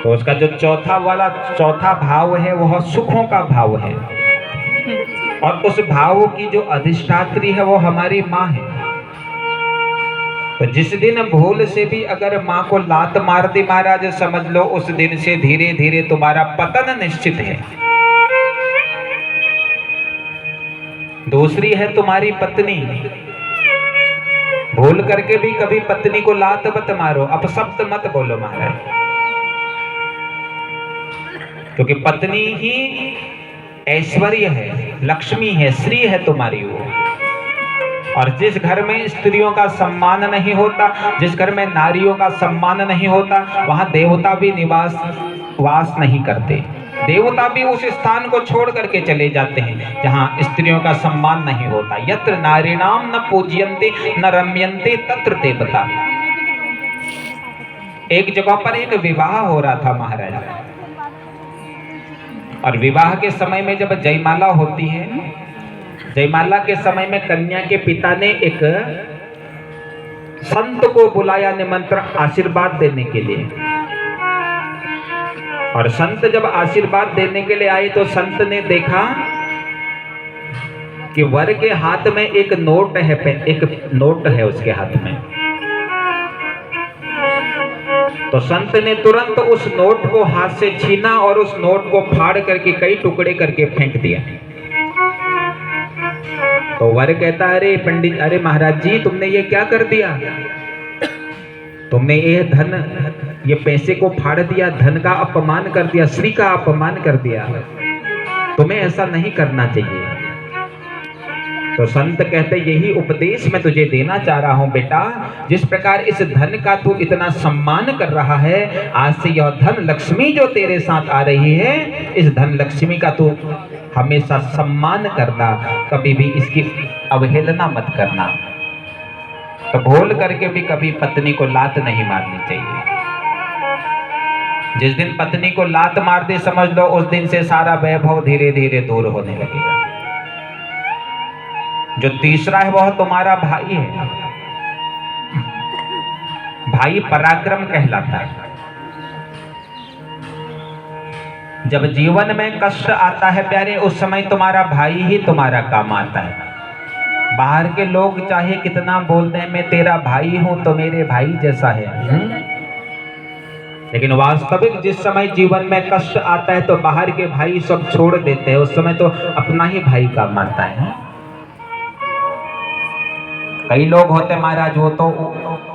तो उसका जो चौथा भाव है वह सुखों का भाव है, और उस भाव की जो अधिष्ठात्री है वो हमारी माँ है। तो जिस दिन भूल से भी अगर माँ को लात मार दी महाराज, समझ लो उस दिन से धीरे धीरे तुम्हारा पतन निश्चित है। दूसरी है तुम्हारी पत्नी। भूल करके भी कभी पत्नी को लात मत मारो, अपशब्द मत बोलो महाराज, क्योंकि पत्नी ही ऐश्वर्य है, लक्ष्मी है, श्री है तुम्हारी वो। और जिस घर में स्त्रियों का सम्मान नहीं होता, जिस घर में नारियों का सम्मान नहीं होता, वहां देवता भी वास नहीं करते। देवता भी उस स्थान को छोड़ करके चले जाते हैं जहां स्त्रियों का सम्मान नहीं होता। यत्र नारीणाम न पूज्यन्ते न रम्यन्ते तत्र देवता। एक जगह पर एक विवाह हो रहा था महाराज, और विवाह के समय में जब जयमाला होती है, जयमाला के समय में कन्या के पिता ने एक संत को बुलाया निमंत्रण आशीर्वाद देने के लिए। और संत जब आशीर्वाद देने के लिए आए तो संत ने देखा कि वर के हाथ में एक नोट है उसके हाथ में। तो संत ने तुरंत उस नोट को हाथ से छीना और उस नोट को फाड़ करके कई टुकड़े करके फेंक दिया। तो वर कहता, अरे पंडित, अरे महाराज जी, तुमने ये क्या कर दिया? तुमने ये पैसे को फाड़ दिया, धन का अपमान कर दिया, श्री का अपमान कर दिया, तुम्हें ऐसा नहीं करना चाहिए। तो संत कहते, यही उपदेश मैं तुझे देना चाह रहा हूं बेटा। जिस प्रकार इस धन का तू इतना सम्मान कर रहा है, आज से यह धन लक्ष्मी जो तेरे साथ आ रही है, इस धन लक्ष्मी का तू हमेशा सम्मान करना, कभी भी इसकी अवहेलना मत करना। तो भूल करके भी कभी पत्नी को लात नहीं मारनी चाहिए। जिस दिन पत्नी को लात मार दे, समझ लो उस दिन से सारा वैभव धीरे धीरे दूर होने लगेगा। जो तीसरा है वह तुम्हारा भाई है। भाई पराक्रम कहलाता है। जब जीवन में कष्ट आता है प्यारे, उस समय तुम्हारा भाई ही तुम्हारा काम आता है। बाहर के लोग चाहे कितना बोलते हैं, मैं तेरा भाई हूं तो मेरे भाई जैसा है, लेकिन वास्तविक जिस समय जीवन में कष्ट आता है तो बाहर के भाई सब छोड़ देते हैं। उस समय तो अपना ही भाई काम आता है। कई लोग होते महाराज, वो तो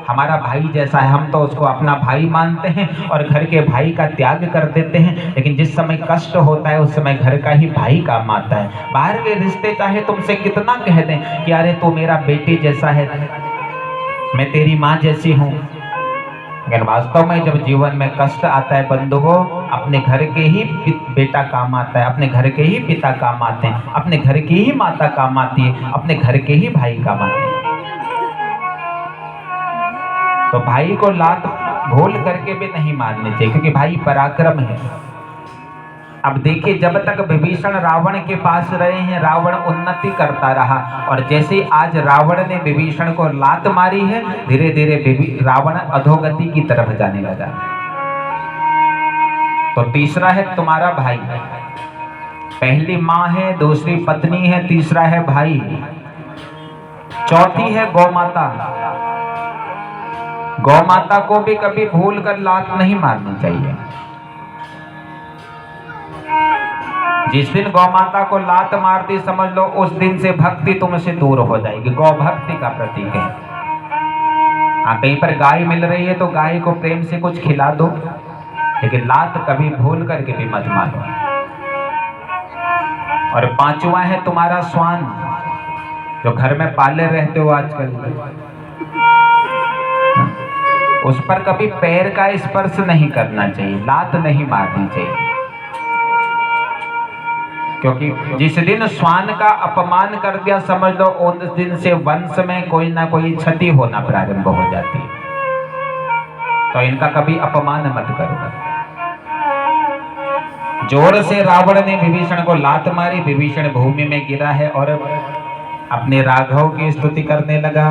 हमारा भाई जैसा है, हम तो उसको अपना भाई मानते हैं और घर के भाई का त्याग कर देते हैं। लेकिन जिस समय कष्ट होता है उस समय घर का ही भाई काम आता है। बाहर के रिश्ते चाहे तुमसे कितना कह दें कि अरे तू मेरा बेटे जैसा है, मैं तेरी माँ जैसी हूँ, लेकिन वास्तव में जब जीवन में कष्ट आता है बंधुओं, अपने घर के ही बेटा काम आता है, अपने घर के ही पिता काम आते हैं, अपने घर की ही माता काम आती है, अपने घर के ही भाई काम आते हैं। तो भाई को लात भूल करके भी नहीं मारनी चाहिए, क्योंकि भाई पराक्रम है। अब देखिए, जब तक विभीषण रावण के पास रहे हैं, रावण उन्नति करता रहा, और जैसे ही आज रावण ने विभीषण को लात मारी है, धीरे धीरे रावण अधोगति की तरफ जाने लगा। तो तीसरा है तुम्हारा भाई। पहली माँ है, दूसरी पत्नी है, तीसरा है भाई, चौथी है गौ माता। गौ माता को भी कभी भूल कर लात नहीं मारनी चाहिए। जिस दिन गौ माता को लात मार दी, समझ लो उस दिन से भक्ति तुमसे दूर हो जाएगी। गौ भक्ति का प्रतीक है। कहीं पर गाय मिल रही है तो गाय को प्रेम से कुछ खिला दो, लेकिन लात कभी भूल करके भी मत मारो। और पांचवा है तुम्हारा श्वान, जो घर में पाले रहते हो आजकल, उस पर कभी पैर का स्पर्श नहीं करना चाहिए, लात नहीं मारनी चाहिए। क्योंकि जिस दिन श्वान का अपमान कर दिया, समझ लो उस दिन से वंश में कोई ना कोई क्षति होना प्रारंभ हो जाती है। तो इनका कभी अपमान मत करो। जोर से रावण ने विभीषण को लात मारी, विभीषण भूमि में गिरा है और अपने राघव की स्तुति करने लगा।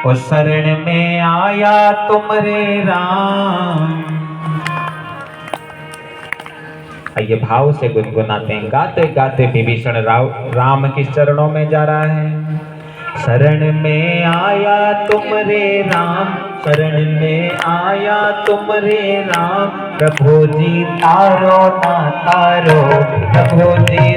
उस शरण में आया तुमरे राम, ये भाव से गुनगुनाते हैं। गाते गाते विभीषण राम के चरणों में जा रहा है। शरण में आया तुम रे राम, शरण में आया तुम रे राम, प्रभु जी तारो ना तारो, प्रभु जी